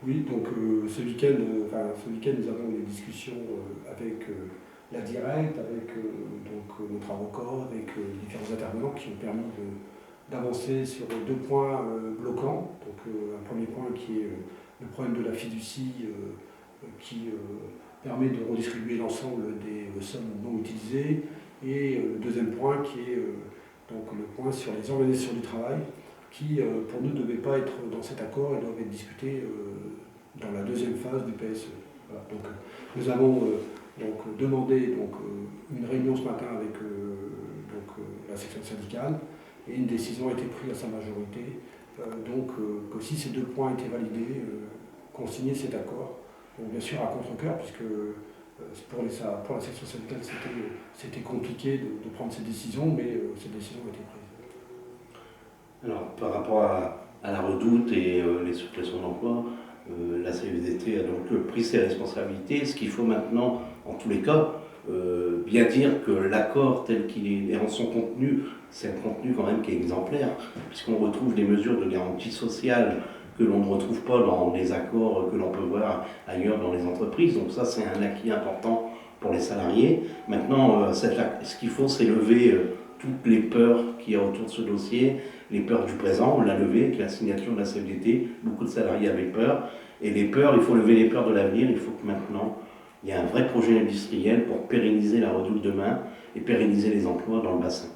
Oui, donc ce week-end, nous avons des discussions avec la directe, avec notre avocat, avec différents intervenants qui ont permis d'avancer sur deux points bloquants. Donc un premier point qui est le problème de la fiducie qui permet de redistribuer l'ensemble des sommes non utilisées, et le deuxième point qui est donc le point sur les organisations du travail qui, pour nous, ne devaient pas être dans cet accord et doivent être discutés dans la deuxième phase du PSE. Voilà. Donc, nous avons demandé une réunion ce matin avec la section syndicale, et une décision a été prise à sa majorité, que si ces deux points étaient validés, qu'on signait cet accord. Donc, bien sûr à contre-cœur, puisque pour la section syndicale c'était compliqué de prendre ces décisions, mais ces décisions ont été prises. Alors, par rapport à la redoute et les suppressions d'emplois, la CFDT a donc pris ses responsabilités. Ce qu'il faut maintenant, en tous les cas, bien dire que l'accord tel qu'il est en son contenu, c'est un contenu quand même qui est exemplaire, puisqu'on retrouve des mesures de garantie sociale que l'on ne retrouve pas dans les accords que l'on peut voir ailleurs dans les entreprises. Donc ça, c'est un acquis important pour les salariés. Maintenant, ce qu'il faut, c'est lever toutes les peurs qu'il y a autour de ce dossier, les peurs du présent, on l'a levé avec la signature de la CFDT. Beaucoup de salariés avaient peur. Et les peurs, il faut lever les peurs de l'avenir. Il faut que maintenant, il y ait un vrai projet industriel pour pérenniser la redoute demain et pérenniser les emplois dans le bassin.